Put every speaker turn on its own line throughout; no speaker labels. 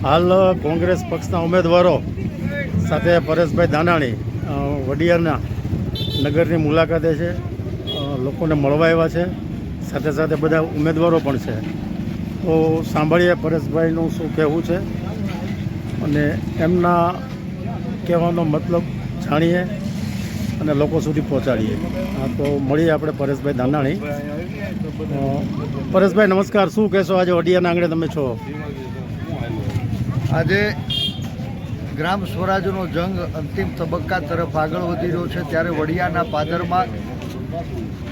હાલ કોંગ્રેસ પક્ષના ઉમેદવારો સાથે પરેશભાઈ ધાનાણી વડિયાના નગરની મુલાકાતે છે, લોકોને મળવા આવ્યા છે, સાથે સાથે બધા ઉમેદવારો પણ છે. તો સાંભળીએ પરેશભાઈનું શું કહેવું છે અને એમના કહેવાનો મતલબ જાણીએ અને લોકો સુધી પહોંચાડીએ. તો મળીએ આપણે પરેશભાઈ ધાનાણી. પરેશભાઈ નમસ્કાર, શું કહેશો? આજે વડિયાના આંગણે તમે છો.
આજે ગ્રામ સ્વરાજનો જંગ અંતિમ તબક્કા તરફ આગળ વધી રહ્યો છે, ત્યારે વડિયાના પાદરમાં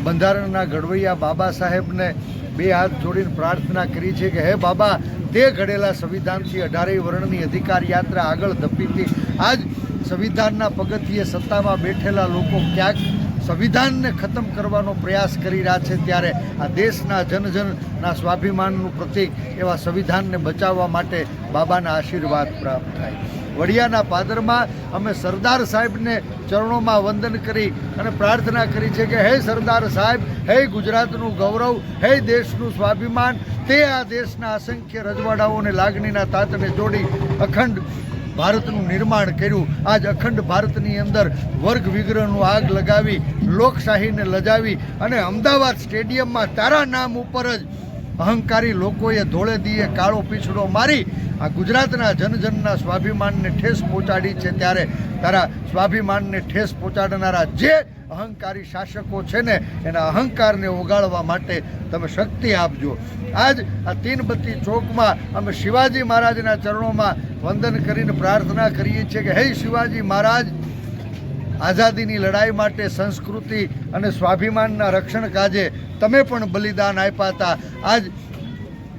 બંધારણના ઘડવૈયા બાબા સાહેબને બે હાથ જોડીને પ્રાર્થના કરી છે કે હે બાબા, તે ઘડેલા સંવિધાનથી 18 વર્ણની અધિકાર યાત્રા આગળ ધપીતી આજ સંવિધાનના પગથિયે સત્તામાં બેઠેલા લોકો ક્યાંક સંવિધાનને ખતમ કરવાનો પ્રયાસ કરી રહ્યા છે, ત્યારે આ દેશના જનજનના સ્વાભિમાનનું પ્રતીક એવા સંવિધાનને બચાવવા માટે બાબાના આશીર્વાદ પ્રાપ્ત થાય. વડિયાના પાદરમાં અમે સરદાર સાહેબને ચરણોમાં વંદન કરી અને પ્રાર્થના કરી છે કે હે સરદાર સાહેબ, હે ગુજરાતનું ગૌરવ, હે દેશનું સ્વાભિમાન, તે આ દેશના અસંખ્ય રજવાડાઓને લાગણીના તાતને જોડી અખંડ ભારતનું નિર્માણ કર્યું. આજ અખંડ ભારતની અંદર વર્ગ વિગ્રહનું આગ લગાવી, લોકશાહીને લજાવી અને અમદાવાદ સ્ટેડિયમમાં તારા નામ ઉપર જ અહંકારી લોકોએ ધોળે દીએ કાળો પીછડો મારી આ ગુજરાતના જનજનના સ્વાભિમાનને ઠેસ પહોંચાડી છે, ત્યારે તારા સ્વાભિમાનને ઠેસ પહોંચાડનારા જે અહંકારી શાસકો છે ને, એના અહંકારને ઓગાળવા માટે તમે શક્તિ આપજો. આજ આ તીનબત્તી ચોકમાં અમે શિવાજી મહારાજના ચરણોમાં વંદન કરીને પ્રાર્થના કરીએ છીએ કે હે શિવાજી મહારાજ, આઝાદીની લડાઈ માટે, સંસ્કૃતિ અને સ્વાભિમાનના રક્ષણ કાજે તમે પણ બલિદાન આપ્યા હતા. આજ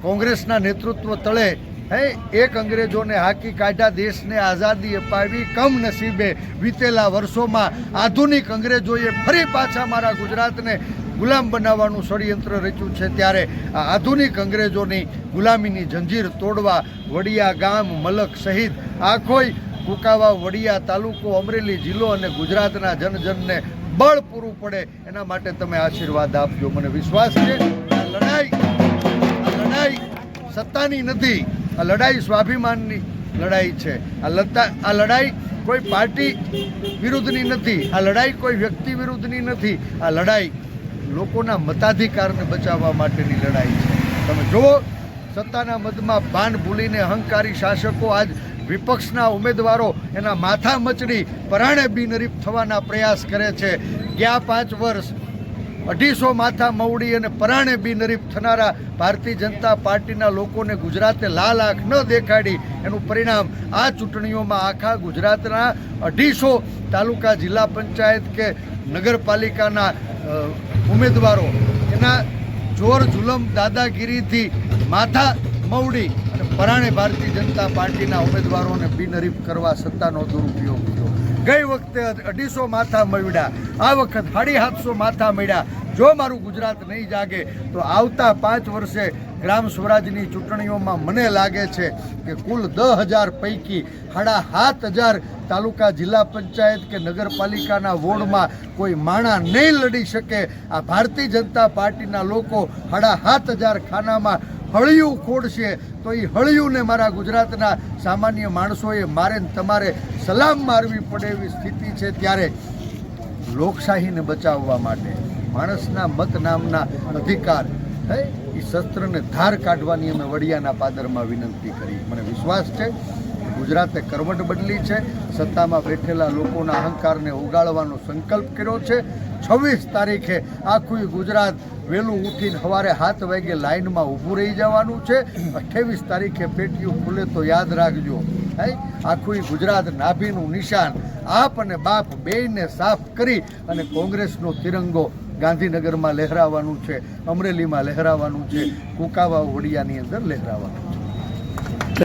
કોંગ્રેસના નેતૃત્વ તળે એક અંગ્રેજોને હાકી કાઢ્યા, દેશને આઝાદી અપાવી. કમનસીબે વીતેલા વર્ષોમાં આધુનિક અંગ્રેજોએ ફરી પાછા મારા ગુજરાતને ગુલામ બનાવવાનું ષડયંત્ર રચ્યું છે, ત્યારે આ આધુનિક અંગ્રેજોની ગુલામીની જંજીર તોડવા વડિયા ગામ, મલક સહિત આખોય કુકાવા, વડિયા તાલુકો, અમરેલી જિલ્લો અને ગુજરાતના જનજનને બળ પૂરું પડે એના માટે તમે આશીર્વાદ આપજો. મને વિશ્વાસ છે આ લડાઈ સત્તાની નથી, આ લડાઈ સ્વાભિમાનની લડાઈ છે. આ લડાઈ કોઈ પાર્ટી વિરુદ્ધની નથી, આ લડાઈ કોઈ વ્યક્તિ વિરુદ્ધની નથી, આ લડાઈ લોકોના મતાધિકારને બચાવવા માટેની લડાઈ છે. તમે જુઓ, સત્તાના મદમાં ભાન ભૂલીને અહંકારી શાસકો આજ વિપક્ષના ઉમેદવારો એના માથા મચડી પરાણે બિનહરીફ થવાના પ્રયાસ કરે છે. ગયા 5 વર્ષ 250 માથા મવડી અને પરાણે બિનહરીફ થનારા ભારતીય જનતા પાર્ટીના લોકોને ગુજરાતે લાલ આંખ ન દેખાડી એનું પરિણામ આ ચૂંટણીઓમાં આખા ગુજરાતના 250 તાલુકા, જિલ્લા પંચાયત કે નગરપાલિકાના ઉમેદવારો એના જોર જુલમ દાદાગીરીથી માથા મવડી અને પરાણે ભારતીય જનતા પાર્ટીના ઉમેદવારોને બિનહરીફ કરવા સત્તાનો દુરુપયોગ કર્યો. ગઈ વખતે 250 માથા મળ્યા, આ વખત 750 માથા મળ્યા. જો મારું ગુજરાત નહીં જાગે તો આવતા 5 વર્ષે ગ્રામ સ્વરાજની ચૂંટણીઓમાં મને લાગે છે કે કુલ 10,000 પૈકી 7,500 તાલુકા, જિલ્લા પંચાયત કે નગરપાલિકાના વોર્ડમાં કોઈ માણા નહીં લડી શકે. આ ભારતીય જનતા પાર્ટીના લોકો 7,500 ખાનામાં હળિયું ખોડશે તો એ હળિયુંને મારા ગુજરાતના સામાન્ય માણસોએ મારે તમારે સલામ મારવી પડે એવી સ્થિતિ છે. ત્યારે લોકશાહીને બચાવવા માટે માણસના મત નામના અધિકાર એ શસ્ત્રને ધાર કાઢવાની અમે વડિયાના પાદરમાં વિનંતી કરી. મને વિશ્વાસ છે ગુજરાતે કરવટ બદલી છે, સત્તામાં બેઠેલા લોકોના અહંકારને ઉગાડવાનો સંકલ્પ કર્યો છે. 26 તારીખે આખું ગુજરાત વહેલું ઉઠીને સવારે 7 વાગે લાઇનમાં ઊભું રહી જવાનું છે. 28 તારીખે પેટીયું ખુલે તો યાદ રાખજો, આખું ગુજરાત નાભીનું નિશાન આપ અને બાપ બેયને સાફ કરી અને કોંગ્રેસનો તિરંગો ગાંધીનગરમાં લહેરાવાનું છે, અમરેલીમાં લહેરાવાનું છે, કુકાવા, વડિયાની અંદર લહેરાવાનું છે.